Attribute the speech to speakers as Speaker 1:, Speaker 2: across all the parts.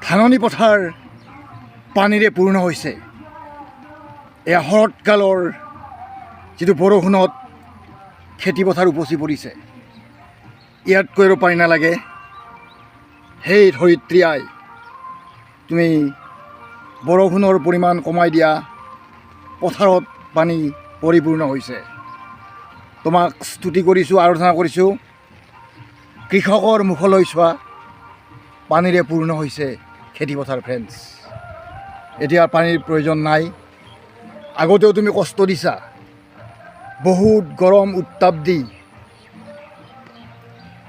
Speaker 1: ধাননি পথাৰ পানীৰে পূৰ্ণ হৈছে। এয়া শৰৎকালৰ যিটো বৰষুণত খেতিপথাৰ উপচি পৰিছে, ইয়াতকৈ আৰু পানী নালাগে। সেই ধৰিত্ৰী আই, তুমি বৰষুণৰ পৰিমাণ কমাই দিয়া, পথাৰত পানী পৰিপূৰ্ণ হৈছে। তোমাক স্তুতি কৰিছোঁ, আৰাধনা কৰিছোঁ। কৃষকৰ মুখলৈ চোৱা, পানীৰে পূৰ্ণ হৈছে খেতিপথাৰ। ফ্ৰেণ্ডছ, এতিয়া পানীৰ প্ৰয়োজন নাই। আগতেও তুমি কষ্ট দিছা, বহুত গৰম উত্তাপ দি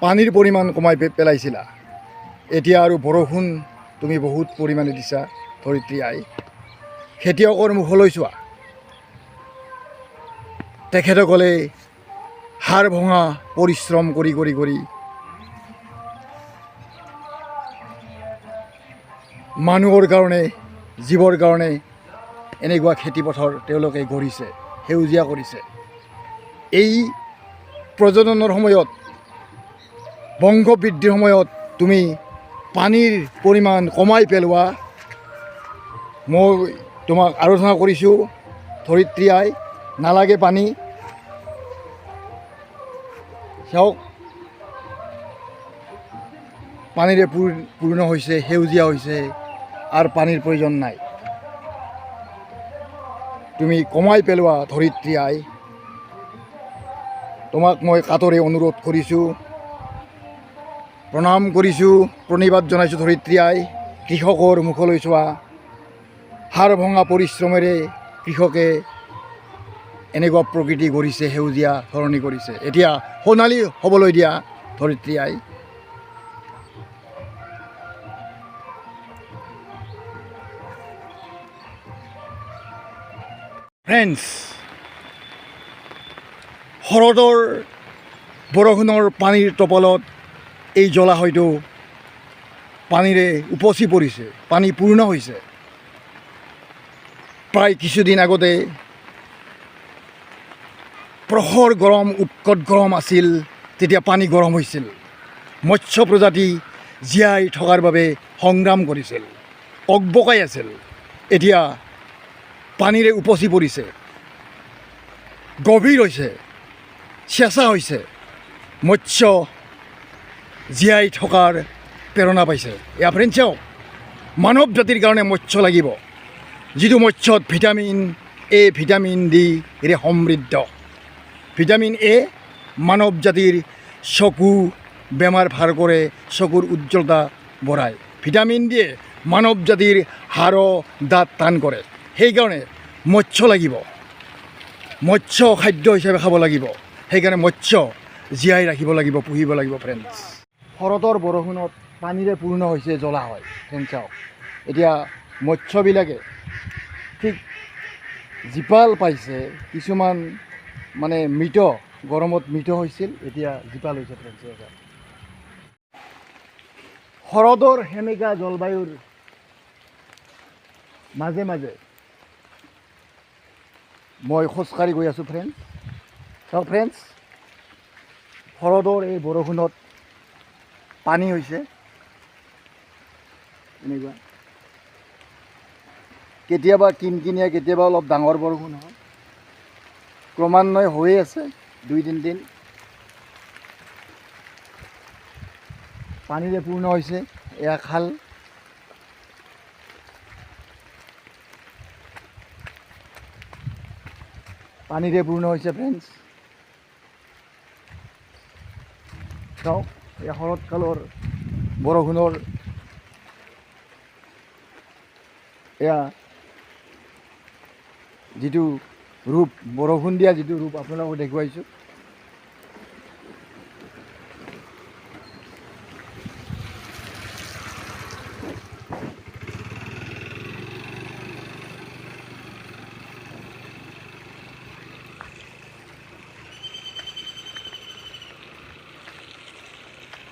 Speaker 1: পানীৰ পৰিমাণ কমাই পেলাইছিলা। এতিয়া আৰু বৰষুণ তুমি বহুত পৰিমাণে দিছা। ধৰিত্ৰী আই, খেতিয়কৰ মুখলৈ চোৱা। তেখেতসকলে হাড় ভঙা পৰিশ্ৰম কৰি কৰি কৰি মানুহৰ কাৰণে, জীৱৰ কাৰণে এনেকুৱা খেতিপথাৰ তেওঁলোকে গঢ়িছে, সেউজীয়া কৰিছে। এই প্ৰজননৰ সময়ত, বংশবৃদ্ধিৰ সময়ত তুমি পানীৰ পৰিমাণ কমাই পেলোৱা। মই তোমাক আৰাধনা কৰিছোঁ। ধৰিত্ৰী আই, নালাগে পানী। চাওক, পানীৰে পূৰ্ণ হৈছে, সেউজীয়া হৈছে, আৰু পানীৰ প্ৰয়োজন নাই। তুমি কমাই পেলোৱা ধৰিত্ৰী আই। তোমাক মই কাতৰে অনুৰোধ কৰিছোঁ, প্ৰণাম কৰিছোঁ, প্ৰণিবাদ জনাইছোঁ। ধৰিত্ৰী আই, কৃষকৰ মুখলৈ চোৱা। হাড় ভঙা পৰিশ্ৰমেৰে কৃষকে এনেকুৱা প্ৰকৃতি গঢ়িছে, সেউজীয়া ধৰণী কৰিছে। এতিয়া সোণালী হ'বলৈ দিয়া ধৰিত্ৰী আই। ফ্ৰেণ্ডছ, শৰতৰ বৰষুণৰ পানীৰ টোপলত এই জলাশয়টো পানীৰে উপচি পৰিছে, পানী পূৰ্ণ হৈছে। প্ৰায় কিছুদিন আগতে প্ৰখৰ গৰম, উৎকট গৰম আছিল। তেতিয়া পানী গৰম হৈছিল। মৎস্য প্ৰজাতি জীয়াই থকাৰ বাবে সংগ্ৰাম কৰিছিল, অকবকাই আছিল। এতিয়া পানীৰে উপচি পৰিছে, গভীৰ হৈছে, চেঁচা হৈছে। মৎস্য জীয়াই থকাৰ প্ৰেৰণা পাইছে। এয়া ফ্ৰেণ্ডছ, চাওক, মানৱ জাতিৰ কাৰণে মৎস্য লাগিব, যিটো মৎস্যত ভিটামিন এ, ভিটামিন ডিৰে সমৃদ্ধ। ভিটামিন এ মানৱ জাতিৰ চকু বেমাৰ ভাল কৰে, চকুৰ উজ্জ্বলতা বঢ়ায়। ভিটামিন ডিয়ে মানৱ জাতিৰ হাড়, দাঁত টান কৰে। সেইকাৰণে মৎস্য লাগিব, মৎস্য খাদ্য হিচাপে খাব লাগিব। সেইকাৰণে মৎস্য জীয়াই ৰাখিব লাগিব, পুহিব লাগিব। ফ্ৰেণ্ডছ, শৰতৰ বৰষুণত পানীৰে পূৰ্ণ হৈছে জলাশয়। ফ্ৰেণ্ডছ, চাওক, এতিয়া মৎস্যবিলাকে ঠিক জীপাল পাইছে। কিছুমান মানে মৃত, গৰমত মৃত হৈছিল, এতিয়া জীপাল হৈছে। ফ্ৰেণ্ডছ, শৰতৰ সেমেকা জলবায়ুৰ মাজে মাজে মই খোজকাঢ়ি গৈ আছোঁ। ফ্ৰেণ্ডছ, চাওক, ফ্ৰেণ্ডছ, শৰতৰ এই বৰষুণত পানী হৈছে এনেকুৱা। কেতিয়াবা কিনকিনীয়া, কেতিয়াবা অলপ ডাঙৰ বৰষুণ হয়। ক্ৰমান্বয়ে হৈয়ে আছে। 2-3 দিন পানীৰে পূৰ্ণ হৈছে। এয়া খাল, পানীৰে পূৰ্ণ হৈছে। ফ্ৰেণ্ডছ, চাওক, এয়া শৰৎকালৰ বৰষুণৰ এয়া যিটো ৰূপ, বৰষুণ দিয়া যিটো ৰূপ আপোনালোকক দেখুৱাইছোঁ।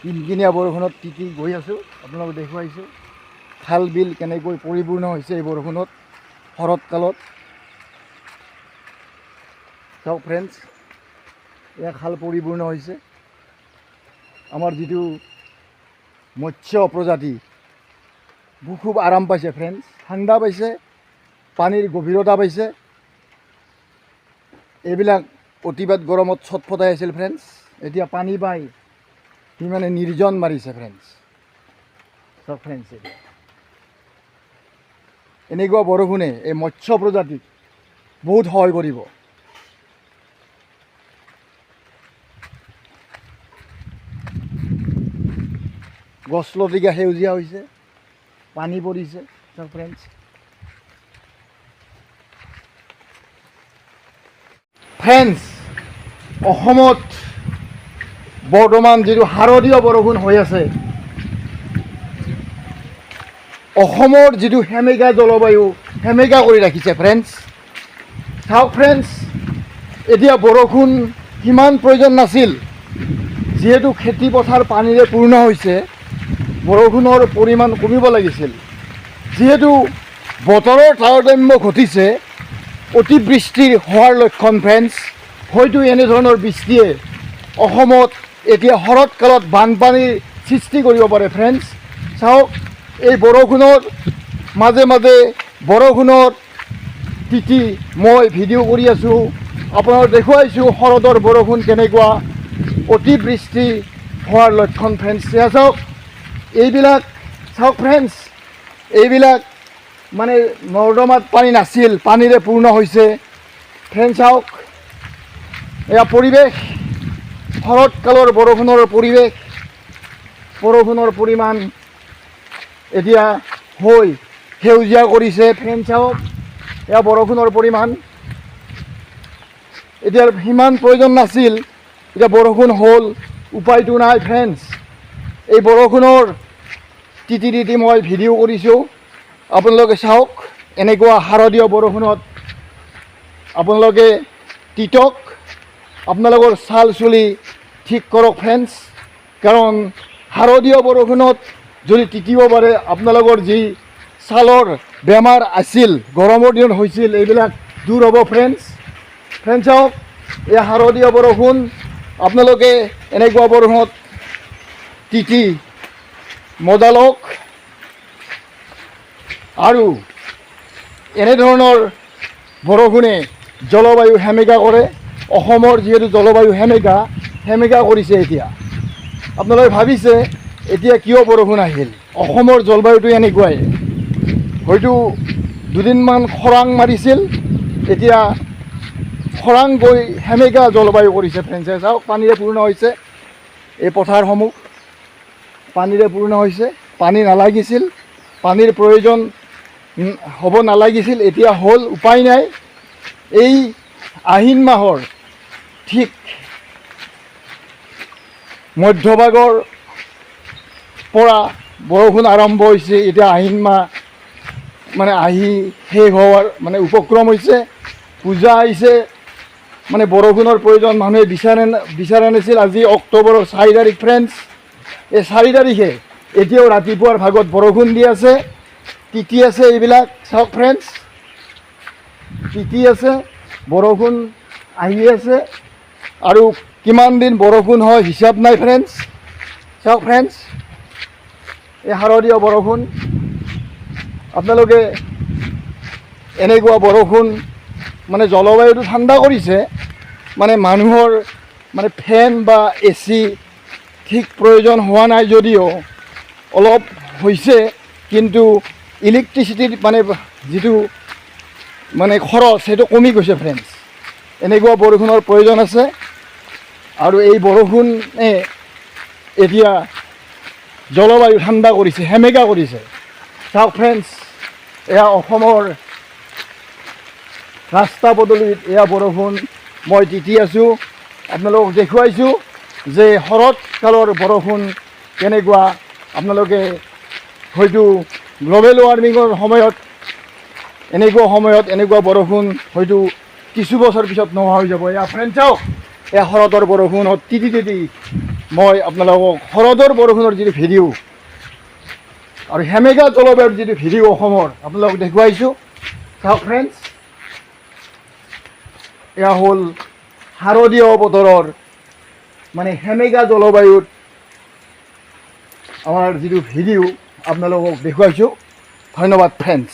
Speaker 1: কিনকিনীয়া বৰষুণত তিতি গৈ আছোঁ, আপোনালোকক দেখুৱাইছোঁ। খাল বিল কেনেকৈ পৰিপূৰ্ণ হৈছে এই বৰষুণত, শৰৎকালত। চাওক ফ্ৰেণ্ডছ, এয়া খাল পৰিপূৰ্ণ হৈছে। আমাৰ যিটো মৎস্য প্ৰজাতি, খুব আৰাম পাইছে ফ্ৰেণ্ডছ, ঠাণ্ডা পাইছে, পানীৰ গভীৰতা পাইছে। এইবিলাক অতিপাত গৰমত ছটফটাই আছিল ফ্ৰেণ্ডছ, এতিয়া পানী পাই সি মানে নিৰ্জন মাৰিছে ফ্ৰেণ্ডছ। চব ফ্ৰেণ্ডছ এনেকুৱা বৰষুণে এই মৎস্য প্ৰজাতিক বহুত সহায় কৰিব। গছ লতিকা সেউজীয়া হৈছে, পানী পৰিছে চব ফ্ৰেণ্ডছ। ফ্ৰেণ্ডছ, অসমত বৰ্তমান যিটো শাৰদীয় বৰষুণ হৈ আছে, অসমৰ যিটো সেমেকা জলবায়ু সেমেকা কৰি ৰাখিছে ফ্ৰেণ্ডছ। চাওক ফ্ৰেণ্ডছ, এতিয়া বৰষুণ সিমান প্ৰয়োজন নাছিল, যিহেতু খেতি পথাৰ পানীৰে পূৰ্ণ হৈছে, বৰষুণৰ পৰিমাণ কমিব লাগিছিল। যিহেতু বতৰৰ তাৰতম্য ঘটিছে, অতিবৃষ্টিৰ হোৱাৰ লক্ষণ ফ্ৰেণ্ডছ। হয়তো এনেধৰণৰ বৃষ্টিয়ে অসমত এতিয়া শৰৎকালত বানপানীৰ সৃষ্টি কৰিব পাৰে ফ্ৰেণ্ডছ। চাওক, এই বৰষুণৰ মাজে মাজে বৰষুণত তিতি মই ভিডিঅ' কৰি আছোঁ, আপোনাক দেখুৱাইছোঁ শৰতৰ বৰষুণ কেনেকুৱা, অতিবৃষ্টি হোৱাৰ লক্ষণ ফ্ৰেণ্ডছ। সেয়া চাওক, এইবিলাক চাওক ফ্ৰেণ্ডছ, এইবিলাক মানে নৰ্দমাত পানী নাছিল, পানীৰে পূৰ্ণ হৈছে ফ্ৰেণ্ডছ। চাওক, এয়া পৰিৱেশ, শৰৎকালৰ বৰষুণৰ পৰিৱেশ, বৰষুণৰ পৰিমাণ এতিয়া হৈ সেউজীয়া কৰিছে ফ্ৰেণ্ডছ। চাওক, এয়া বৰষুণৰ পৰিমাণ, এতিয়া সিমান প্ৰয়োজন নাছিল, এতিয়া বৰষুণ হ'ল, উপায়টো নাই ফ্ৰেণ্ডছ। এই বৰষুণৰ তিতি তিতি মই ভিডিঅ' কৰিছোঁ, আপোনালোকে চাওক। এনেকুৱা শাৰদীয় বৰষুণত আপোনালোকে তিতক, আপোনালোকৰ ছাল চুলি ঠিক কৰক ফ্ৰেণ্ডছ, কাৰণ শাৰদীয় বৰষুণত যদি তিতিব পাৰে, আপোনালোকৰ যি ছালৰ বেমাৰ আছিল, গৰমৰ দিনত হৈছিল, এইবিলাক দূৰ হ'ব ফ্ৰেণ্ডছ। ফ্ৰেণ্ডছ চাওক, এই শাৰদীয় বৰষুণ, আপোনালোকে এনেকুৱা বৰষুণত তিতি মজা লওক। আৰু এনেধৰণৰ বৰষুণে জলবায়ু সেমেকা কৰে। অসমৰ যিহেতু জলবায়ু সেমেকা কৰিছে। এতিয়া আপোনালোকে ভাবিছে এতিয়া কিয় বৰষুণ আহিল, অসমৰ জলবায়ুটো এনেকুৱাই। হয়তো দুদিনমান খৰাং মাৰিছিল, এতিয়া খৰাং গৈ সেমেকা জলবায়ু কৰিছে ফ্ৰেণ্ডছে। চাওক, পানীৰে পূৰ্ণ হৈছে, এই পথাৰসমূহ পানীৰে পূৰ্ণ হৈছে। পানী নালাগিছিল, পানীৰ প্ৰয়োজন হ'ব নালাগিছিল, এতিয়া হ'ল, উপায় নাই। এই আহিন মাহৰ ঠিক মধ্যভাগৰ পৰা বৰষুণ আৰম্ভ হৈছে। এতিয়া আহিন মাহ মানে আহি শেষ হোৱাৰ মানে উপক্ৰম হৈছে, পূজা আহিছে, মানে বৰষুণৰ প্ৰয়োজন মানুহে বিচাৰা নাছিল। আজি অক্টোবৰৰ 4 তাৰিখ ফ্ৰেণ্ডছ, এই 4 তাৰিখে এতিয়াও ৰাতিপুৱাৰ ভাগত বৰষুণ দি আছে, তিতি আছে। এইবিলাক চাওক ফ্ৰেণ্ডছ, তিতি আছে, বৰষুণ আহি আছে, আৰু কিমান দিন বৰষুণ হয় হিচাপ নাই ফ্ৰেণ্ডছ। চাওক ফ্ৰেণ্ডছ, এই শাৰদীয় বৰষুণ, আপোনালোকে এনেকুৱা বৰষুণ মানে জলবায়ুটো ঠাণ্ডা কৰিছে, মানে মানুহৰ মানে ফেন বা AC ঠিক প্ৰয়োজন হোৱা নাই যদিও অলপ হৈছে, কিন্তু ইলেক্ট্ৰিচিটিৰ মানে যিটো মানে খৰচ সেইটো কমি গৈছে ফ্ৰেণ্ডছ। এনেকুৱা বৰষুণৰ প্ৰয়োজন আছে, আৰু এই বৰষুণে এতিয়া জলবায়ু ঠাণ্ডা কৰিছে, সেমেকা কৰিছে। চাওক ফ্ৰেণ্ডছ, এয়া অসমৰ ৰাস্তা পদূলিত এয়া বৰষুণ মই তিতি আছোঁ, আপোনালোকক দেখুৱাইছোঁ যে শৰৎকালৰ বৰষুণ কেনেকুৱা। আপোনালোকে হয়তো গ্ল'বেল ৱাৰ্মিঙৰ সময়ত এনেকুৱা বৰষুণ হয়তো কিছু বছৰ পিছত নোহোৱা হৈ যাব। এয়া ফ্ৰেণ্ডছ চাওক, এয়া শৰতৰ বৰষুণত তিতি তিতি মই আপোনালোকক শৰতৰ বৰষুণৰ যিটো ভিডিঅ' আৰু সেমেকা জলবায়ুৰ যিটো ভিডিঅ' অসমৰ আপোনালোকক দেখুৱাইছোঁ। চাওক ফ্ৰেণ্ডছ, এয়া হ'ল শাৰদীয় বতৰৰ মানে সেমেকা জলবায়ুত আমাৰ যিটো ভিডিঅ' আপোনালোকক দেখুৱাইছোঁ। ধন্যবাদ ফ্ৰেণ্ডছ।